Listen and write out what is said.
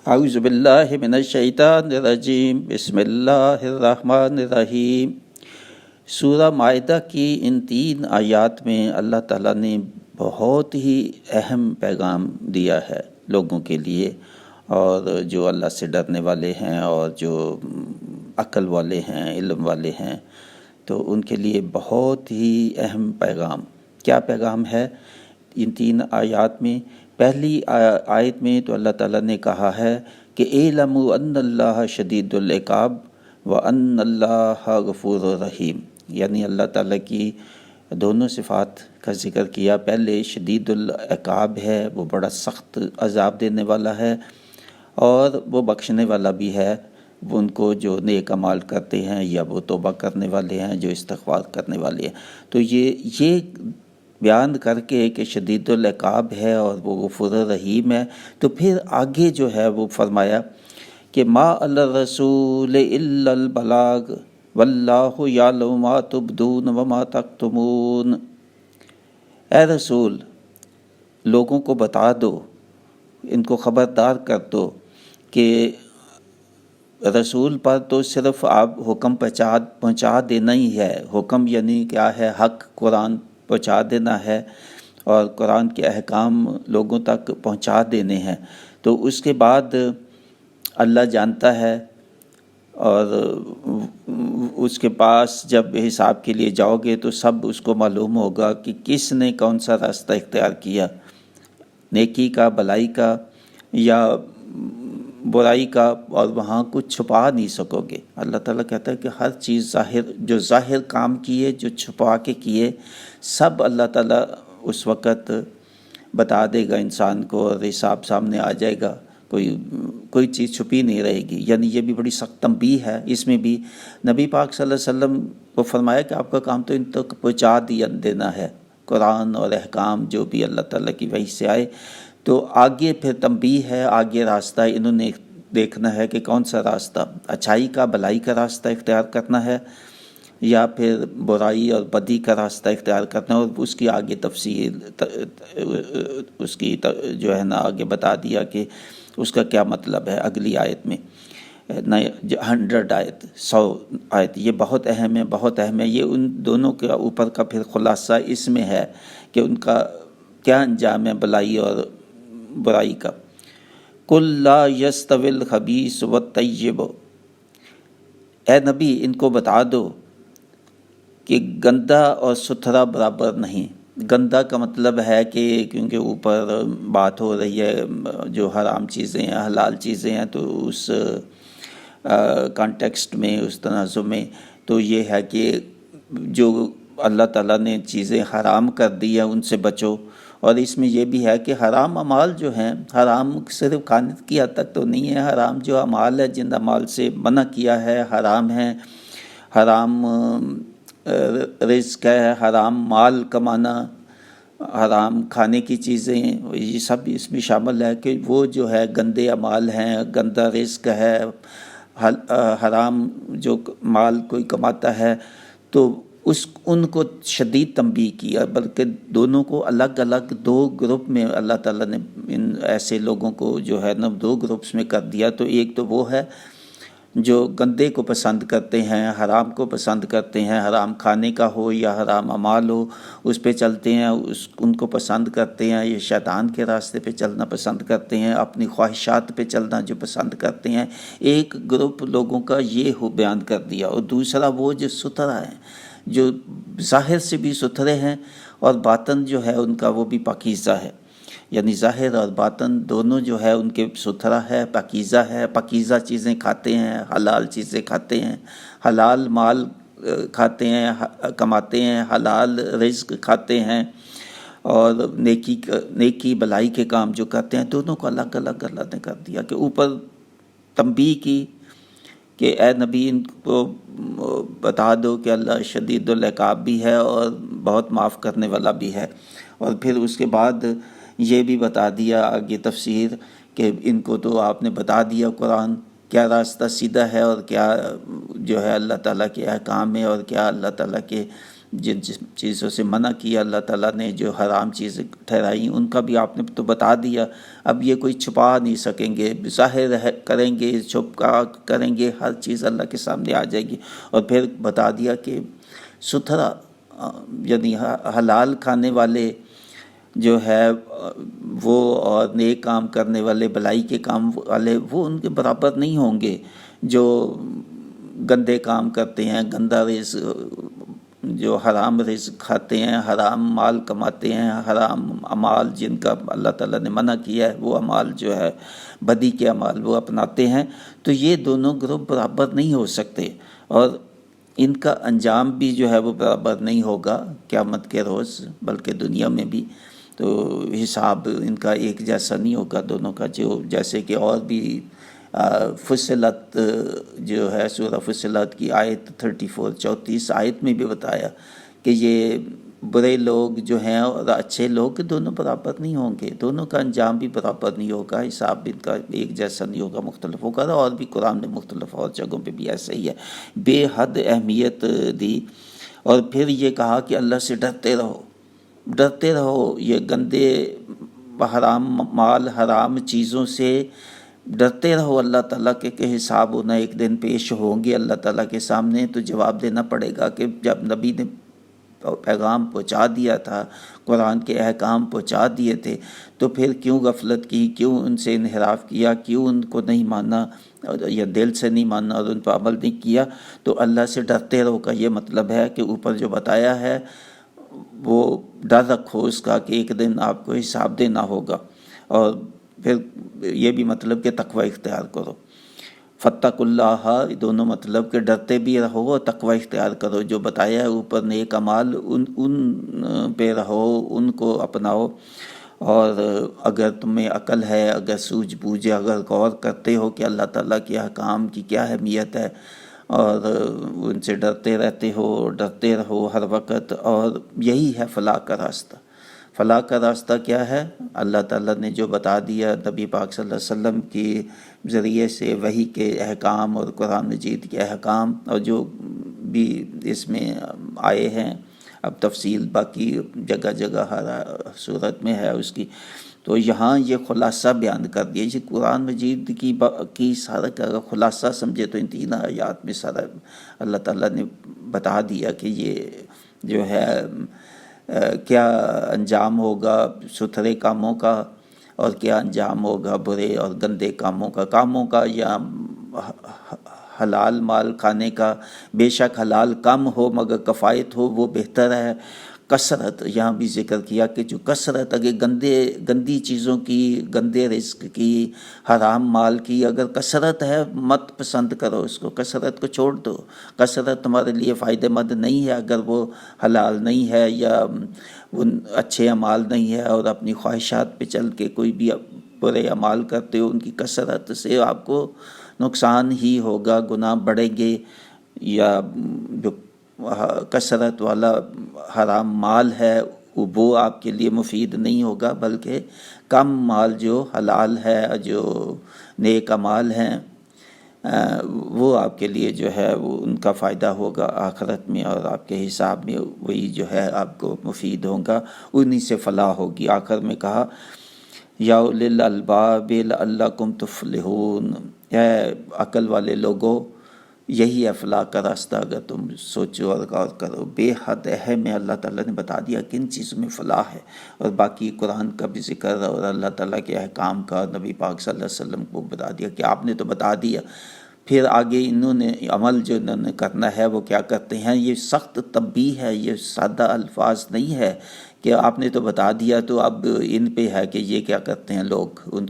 اعوذ باللہ من الشیطان الرجیم، بسم اللہ الرحمن الرحیم۔ سورہ مائدہ کی ان 3 آیات میں اللہ تعالیٰ نے بہت ہی اہم پیغام دیا ہے لوگوں کے لیے، اور جو اللہ سے ڈرنے والے ہیں اور جو عقل والے ہیں، علم والے ہیں، تو ان کے لیے بہت ہی اہم پیغام۔ کیا پیغام ہے ان 3 آیات میں؟ پہلی آیت میں تو اللہ تعالیٰ نے کہا ہے کہ اعلموا ان اللہ شدید العقاب وان اللہ غفور الرحیم، یعنی اللہ تعالیٰ کی دونوں صفات کا ذکر کیا۔ پہلے شدید العقاب ہے، وہ بڑا سخت عذاب دینے والا ہے، اور وہ بخشنے والا بھی ہے وہ ان کو جو نیک اعمال کرتے ہیں یا وہ توبہ کرنے والے ہیں، جو استغفار کرنے والے ہیں۔ تو یہ بیان کر کے کہ شدید العقاب ہے اور وہ غفور الرحیم ہے، تو پھر آگے جو ہے وہ فرمایا کہ ما علی الرسول الا البلاغ واللہ یعلم ما تبدون وما تکتمون۔ اے رسول، لوگوں کو بتا دو، ان کو خبردار کر دو کہ رسول پر تو صرف آپ حکم پہنچا دینا ہی ہے۔ حکم یعنی کیا ہے؟ حق قرآن پہنچا دینا ہے، اور قرآن کے احکام لوگوں تک پہنچا دینے ہیں۔ تو اس کے بعد اللہ جانتا ہے، اور اس کے پاس جب حساب کے لیے جاؤ گے تو سب اس کو معلوم ہوگا کہ کس نے کون سا راستہ اختیار کیا، نیکی کا، بھلائی کا یا برائی کا، اور وہاں کچھ چھپا نہیں سکو گے۔ اللہ تعالیٰ کہتا ہے کہ ہر چیز جو ظاہر کام کیے، جو چھپا کے کیے، سب اللہ تعالیٰ اس وقت بتا دے گا انسان کو، اور حساب سامنے آ جائے گا، کوئی چیز چھپی نہیں رہے گی۔ یعنی یہ بھی بڑی سخت تنبیہ ہے۔ اس میں بھی نبی پاک صلی اللہ علیہ وسلم کو فرمایا کہ آپ کا کام تو ان تک پہنچا دینا ہے، قرآن اور احکام جو بھی اللہ تعالیٰ کی وحی سے آئے۔ تو آگے پھر تنبیہ ہے، آگے راستہ انہوں نے دیکھنا ہے کہ کون سا راستہ، اچھائی کا، بھلائی کا راستہ اختیار کرنا ہے یا پھر برائی اور بدی کا راستہ اختیار کرنا ہے۔ اور اس کی آگے تفصیل اس کی جو ہے نا آگے بتا دیا کہ اس کا کیا مطلب ہے اگلی آیت میں، 100 آیت، 100 آیت۔ یہ بہت اہم ہے، بہت اہم ہے۔ یہ ان دونوں کے اوپر کا پھر خلاصہ اس میں ہے کہ ان کا کیا انجام ہے، بھلائی اور برائی کا۔ قُل لا يستوي الخبيث والطيب، اے نبی ان کو بتا دو کہ گندا اور ستھرا برابر نہیں۔ گندا کا مطلب ہے کہ کیونکہ اوپر بات ہو رہی ہے جو حرام چیزیں ہیں، حلال چیزیں ہیں، تو اس کانٹیکسٹ میں، اس تناظر میں تو یہ ہے کہ جو اللہ تعالیٰ نے چیزیں حرام کر دی ہیں ان سے بچو۔ اور اس میں یہ بھی ہے کہ حرام اعمال جو ہیں، حرام صرف کھانے کی حد تک تو نہیں ہے، حرام جو اعمال ہے، جن اعمال سے منع کیا ہے، حرام ہے، حرام رزق ہے، حرام مال کمانا، حرام کھانے کی چیزیں، یہ سب اس میں شامل ہے کہ وہ جو ہے گندے اعمال ہیں، گندا رزق ہے، حرام جو مال کوئی کماتا ہے، تو ان کو شدید تنبیہ کیا، بلکہ دونوں کو الگ الگ 2 گروپ میں اللہ تعالیٰ نے ان ایسے لوگوں کو جو ہے نا 2 گروپس میں کر دیا۔ تو ایک تو وہ ہے جو گندے کو پسند کرتے ہیں، حرام کو پسند کرتے ہیں، حرام کھانے کا ہو یا حرام اعمال ہو اس پہ چلتے ہیں، ان کو پسند کرتے ہیں، یہ شیطان کے راستے پہ چلنا پسند کرتے ہیں، اپنی خواہشات پہ چلنا جو پسند کرتے ہیں۔ ایک گروپ لوگوں کا یہ بیان کر دیا، اور دوسرا وہ جو ستھرا ہے، جو ظاہر سے بھی ستھرے ہیں اور باطن جو ہے ان کا وہ بھی پاکیزہ ہے، یعنی ظاہر اور باطن دونوں جو ہے ان کے ستھرا ہے، پاکیزہ ہے، پاکیزہ چیزیں کھاتے ہیں، حلال چیزیں کھاتے ہیں، حلال مال کھاتے ہیں، کماتے ہیں، حلال رزق کھاتے ہیں، اور نیکی بھلائی کے کام جو کرتے ہیں، دونوں کو الگ الگ اللہ نے کر دیا۔ کہ اوپر تنبیہ کی کہ اے نبی ان کو بتا دو کہ اللہ شدید العقاب بھی ہے اور بہت معاف کرنے والا بھی ہے، اور پھر اس کے بعد یہ بھی بتا دیا آگے تفسیر کہ ان کو تو آپ نے بتا دیا قرآن کیا راستہ سیدھا ہے، اور کیا جو ہے اللہ تعالیٰ کے احکام ہے، اور کیا اللہ تعالیٰ کے جن چیزوں سے منع کیا اللہ تعالیٰ نے، جو حرام چیزیں ٹھہرائی، ان کا بھی آپ نے تو بتا دیا۔ اب یہ کوئی چھپا نہیں سکیں گے، ظاہر کریں گے، چھپا کریں گے، ہر چیز اللہ کے سامنے آ جائے گی۔ اور پھر بتا دیا کہ ستھرا یعنی حلال کھانے والے جو ہے وہ، اور نیک کام کرنے والے، بھلائی کے کام والے، وہ ان کے برابر نہیں ہوں گے۔ جو گندے کام کرتے ہیں، گندا رزق، جو حرام رزق کھاتے ہیں، حرام مال کماتے ہیں، حرام اعمال جن کا اللہ تعالیٰ نے منع کیا ہے، وہ اعمال جو ہے بدی کے اعمال وہ اپناتے ہیں، تو یہ دونوں گروہ برابر نہیں ہو سکتے، اور ان کا انجام بھی جو ہے وہ برابر نہیں ہوگا قیامت کے روز، بلکہ دنیا میں بھی۔ تو حساب ان کا ایک جیسا نہیں ہوگا دونوں کا، جو جیسے کہ اور بھی فصلت جو ہے سورہ فصلت کی آیت 34 آیت میں بھی بتایا کہ یہ برے لوگ جو ہیں اور اچھے لوگ دونوں برابر نہیں ہوں گے، دونوں کا انجام بھی برابر نہیں ہوگا، حساب بھی ان کا ایک جیسا نہیں ہوگا، مختلف ہوگا۔ اور بھی قرآن نے مختلف اور جگہوں پہ بھی ایسا ہی ہے، بے حد اہمیت دی۔ اور پھر یہ کہا کہ اللہ سے ڈرتے رہو، ڈرتے رہو، یہ گندے حرام مال، حرام چیزوں سے ڈرتے رہو اللہ تعالیٰ کے، کہ حساب ہونا ایک دن پیش ہوں گے اللہ تعالیٰ کے سامنے، تو جواب دینا پڑے گا کہ جب نبی نے پیغام پہنچا دیا تھا، قرآن کے احکام پہنچا دیے تھے، تو پھر کیوں غفلت کی، کیوں ان سے انحراف کیا، کیوں ان کو نہیں مانا یا دل سے نہیں مانا اور ان پر عمل نہیں کیا۔ تو اللہ سے ڈرتے رہو کا یہ مطلب ہے کہ اوپر جو بتایا ہے وہ ڈر رکھو اس کا کہ ایک دن آپ کو حساب دینا ہوگا، اور پھر یہ بھی مطلب کہ تقوی اختیار کرو۔ فاتقوا اللہ، دونوں مطلب کہ ڈرتے بھی رہو اور تقوی اختیار کرو، جو بتایا ہے اوپر نیک اعمال ان پہ رہو، ان کو اپناؤ۔ اور اگر تمہیں عقل ہے، اگر سوجھ بوجھ، اگر غور کرتے ہو کہ اللہ تعالیٰ کے احکام کی کیا اہمیت ہے، اور ان سے ڈرتے رہتے ہو، ڈرتے رہو ہر وقت، اور یہی ہے فلاح کا راستہ۔ فلاح کا راستہ کیا ہے؟ اللہ تعالیٰ نے جو بتا دیا نبی پاک صلی اللہ علیہ وسلم کے ذریعے سے، وحی کے احکام اور قرآن مجید کے احکام، اور جو بھی اس میں آئے ہیں، اب تفصیل باقی جگہ جگہ ہر صورت میں ہے اس کی، تو یہاں یہ خلاصہ بیان کر دیا۔ یہ قرآن مجید کی سارا کا خلاصہ سمجھے تو ان 3 آیات میں سارا اللہ تعالیٰ نے بتا دیا کہ یہ جو ہے کیا انجام ہوگا ستھرے کاموں کا، اور کیا انجام ہوگا برے اور گندے کاموں کا یا حلال مال کھانے کا۔ بے شک حلال کم ہو مگر کفایت ہو وہ بہتر ہے۔ کثرت یہاں بھی ذکر کیا کہ جو کثرت، اگر گندی چیزوں کی، گندے رزق کی، حرام مال کی اگر کثرت ہے، مت پسند کرو اس کو، کثرت کو چھوڑ دو۔ کثرت تمہارے لیے فائدہ مند نہیں ہے اگر وہ حلال نہیں ہے یا وہ اچھے اعمال نہیں ہے، اور اپنی خواہشات پہ چل کے کوئی بھی برے اعمال کرتے ہو، ان کی کثرت سے آپ کو نقصان ہی ہوگا، گناہ بڑھیں گے۔ یا جو کثرت والا حرام مال ہے وہ آپ کے لیے مفید نہیں ہوگا، بلکہ کم مال جو حلال ہے، جو نیک اعمال ہیں، وہ آپ کے لیے جو ہے وہ ان کا فائدہ ہوگا آخرت میں، اور آپ کے حساب میں وہی جو ہے آپ کو مفید ہوگا، انہی سے فلاح ہوگی۔ آخر میں کہا یا اولی الالباب لعلکم تفلحون، اے عقل والے لوگوں، یہی ہے فلاح کا راستہ اگر تم سوچو اور غور کرو۔ بے حد اہم ہے، اللہ تعالیٰ نے بتا دیا کن چیزوں میں فلاح ہے، اور باقی قرآن کا بھی ذکر اور اللہ تعالیٰ کے احکام کا، نبی پاک صلی اللہ علیہ وسلم کو بتا دیا کہ آپ نے تو بتا دیا، پھر آگے انہوں نے عمل جو انہوں نے کرنا ہے وہ کیا کرتے ہیں۔ یہ سخت تنبیہ ہے، یہ سادہ الفاظ نہیں ہے کہ آپ نے تو بتا دیا تو اب ان پہ ہے کہ یہ کیا کرتے ہیں لوگ، ان